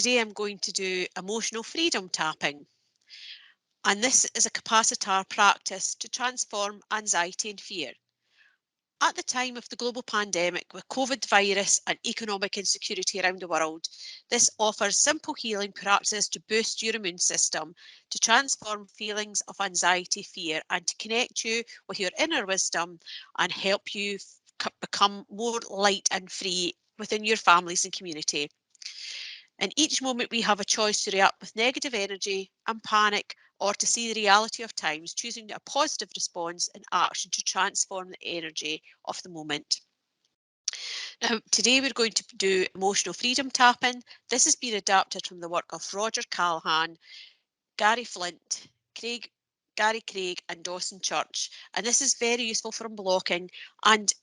Today I'm going to do emotional freedom tapping. And this is a Capacitar practice to transform anxiety and fear. At the time of the global pandemic with COVID virus and economic insecurity around the world, this offers simple healing practices to boost your immune system, to transform feelings of anxiety, fear, and to connect you with your inner wisdom and help you become more light and free within your families and community. In each moment, we have a choice to react with negative energy and panic, or to see the reality of times, choosing a positive response and action to transform the energy of the moment. Now, today we're going to do emotional freedom tapping. This has been adapted from the work of Roger Callahan, Gary Flint, Gary Craig, and Dawson Church. And this is very useful for unblocking and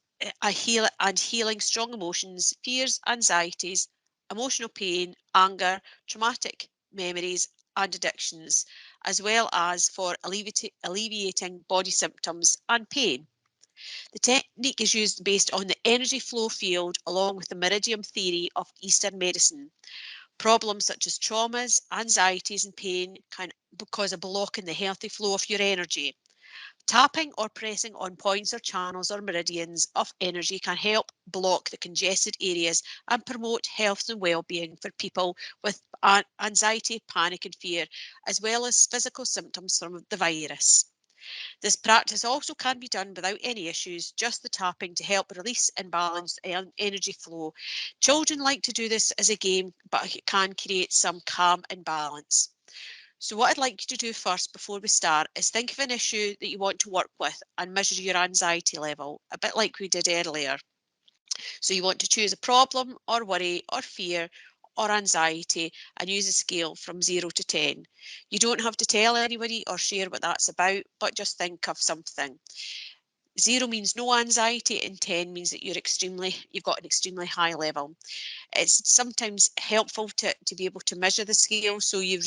healing strong emotions, fears, anxieties, emotional pain, anger, traumatic memories, and addictions, as well as for alleviating body symptoms and pain. The technique is used based on the energy flow field along with the meridian theory of Eastern medicine. Problems such as traumas, anxieties, and pain can cause a block in the healthy flow of your energy. Tapping or pressing on points or channels or meridians of energy can help block the congested areas and promote health and well-being for people with anxiety, panic, and fear, as well as physical symptoms from the virus. This practice also can be done without any issues, just the tapping to help release and balance energy flow. Children like to do this as a game, but it can create some calm and balance. So what I'd like you to do first before we start is think of an issue that you want to work with and measure your anxiety level, a bit like we did earlier. So you want to choose a problem or worry or fear or anxiety and use a scale from 0 to 10. You don't have to tell anybody or share what that's about, but just think of something. 0 means no anxiety and 10 means that you've got an extremely high level. It's sometimes helpful to be able to measure the scale so you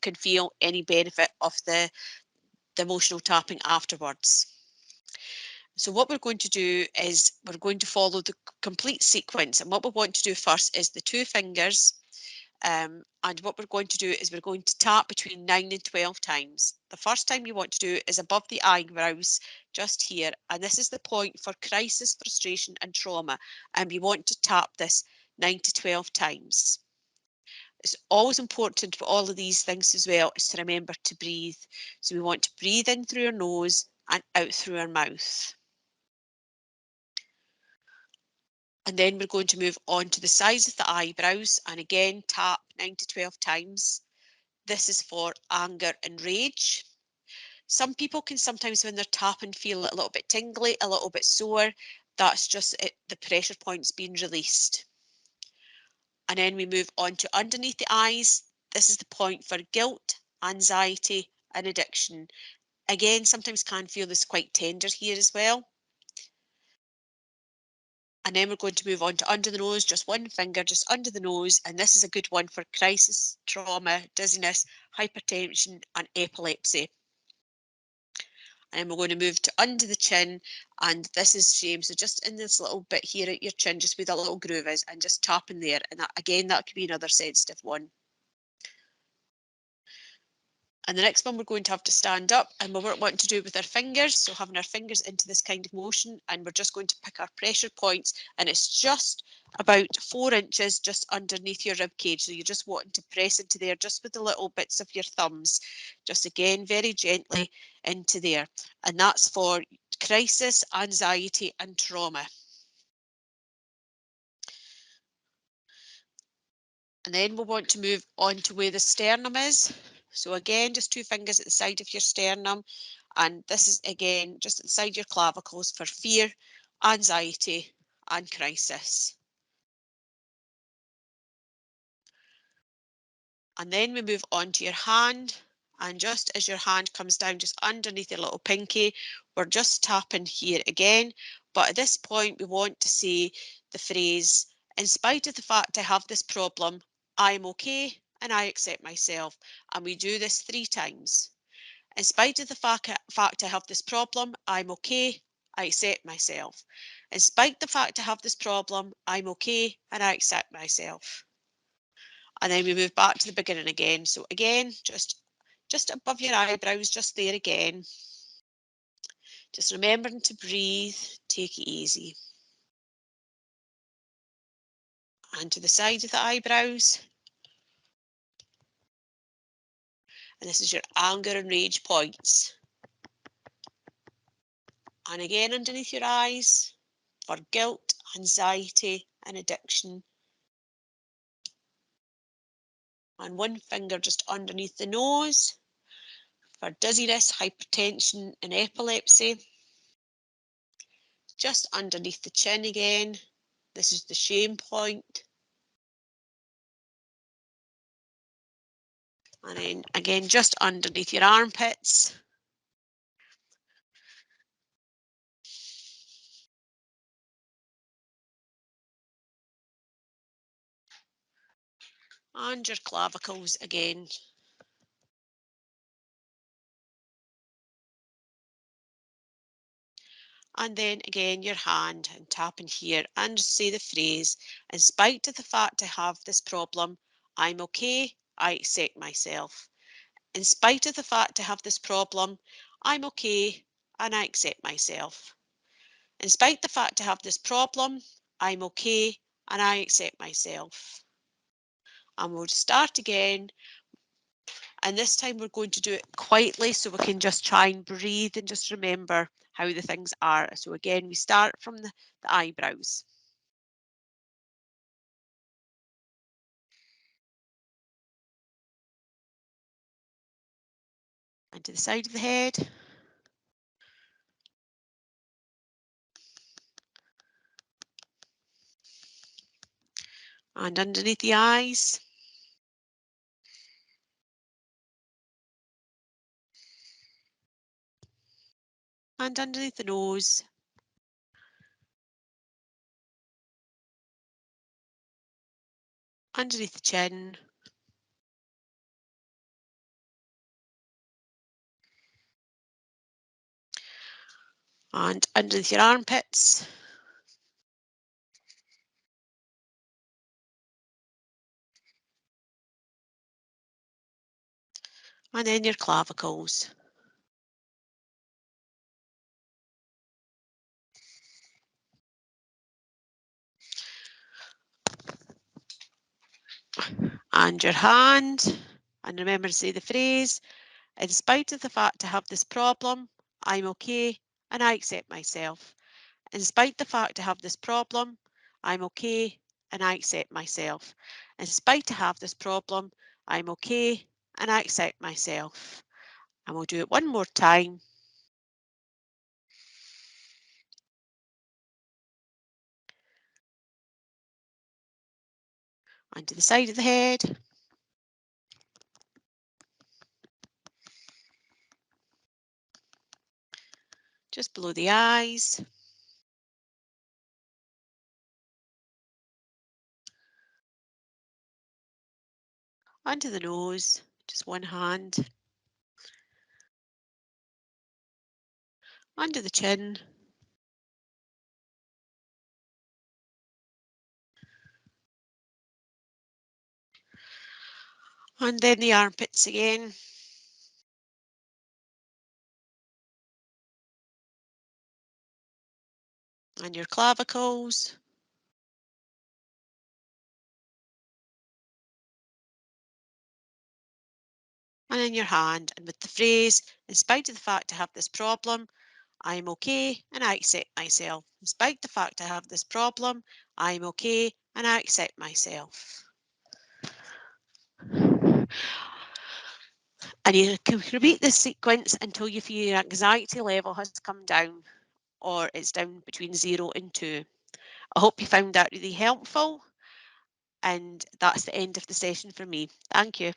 can feel any benefit of the emotional tapping afterwards. So what we're going to do is we're going to follow the complete sequence, and what we want to do first is the 2 fingers, and what we're going to do is we're going to tap between 9 and 12 times. The first time you want to do is above the eyebrows, just here, and this is the point for crisis, frustration and trauma, and we want to tap this 9 to 12 times. It's always important for all of these things as well is to remember to breathe. So we want to breathe in through our nose and out through our mouth. And then we're going to move on to the sides of the eyebrows and again tap 9 to 12 times. This is for anger and rage. Some people can sometimes when they're tapping feel a little bit tingly, a little bit sore. That's just it, the pressure points being released. And then we move on to underneath the eyes. This is the point for guilt, anxiety and addiction. Again, sometimes can feel this quite tender here as well. And then we're going to move on to under the nose, just one finger just under the nose. And this is a good one for crisis, trauma, dizziness, hypertension and epilepsy. And then we're going to move to under the chin, and this is shame. So just in this little bit here at your chin, just where that little groove is, and just tapping there. And that, again, that could be another sensitive one. And the next one we're going to have to stand up, and we're wanting to do with our fingers. So having our fingers into this kind of motion, and we're just going to pick our pressure points, and it's just about 4 inches just underneath your rib cage. So you're just wanting to press into there just with the little bits of your thumbs, just again very gently into there. And that's for crisis, anxiety and trauma. And then we'll want to move on to where the sternum is. So again, just 2 fingers at the side of your sternum. And this is again, just at the side of your clavicles for fear, anxiety and crisis. And then we move on to your hand. And just as your hand comes down just underneath your little pinky, we're just tapping here again. But at this point, we want to say the phrase, in spite of the fact I have this problem, I'm okay and I accept myself. And we do this 3 times. In spite of the fact I have this problem, I'm okay, I accept myself. In spite of the fact I have this problem, I'm okay and I accept myself. And then we move back to the beginning again. So again, just above your eyebrows, just there again. Just remembering to breathe, take it easy. And to the side of the eyebrows. And this is your anger and rage points. And again underneath your eyes for guilt, anxiety and addiction. And one finger just underneath the nose for dizziness, hypertension and epilepsy. Just underneath the chin again. This is the shame point. And then again, just underneath your armpits. And your clavicles again. And then again your hand and tapping here and say the phrase, in spite of the fact I have this problem, I'm okay, I accept myself. In spite of the fact I have this problem, I'm okay and I accept myself. In spite of the fact I have this problem, I'm okay and I accept myself. And we'll start again. And this time we're going to do it quietly so we can just try and breathe and just remember how the things are. So again, we start from the eyebrows. And to the side of the head. And underneath the eyes. And underneath the nose. Underneath the chin. And underneath your armpits. And then your clavicles. And your hand. And remember to say the phrase, in spite of the fact I have this problem, I'm okay and I accept myself. In spite of the fact I have this problem, I'm okay and I accept myself. In spite I have this problem, I'm okay and I accept myself. And we'll do it one more time. Onto the side of the head. Just below the eyes. Onto the nose, just one hand. Under the chin. And then the armpits again. And your clavicles. And then your hand. And with the phrase, in spite of the fact I have this problem, I'm okay and I accept myself. In spite of the fact I have this problem, I'm okay and I accept myself. And you can repeat this sequence until you feel your anxiety level has come down or it's down between 0 and 2. I hope you found that really helpful, and that's the end of the session for me. Thank you.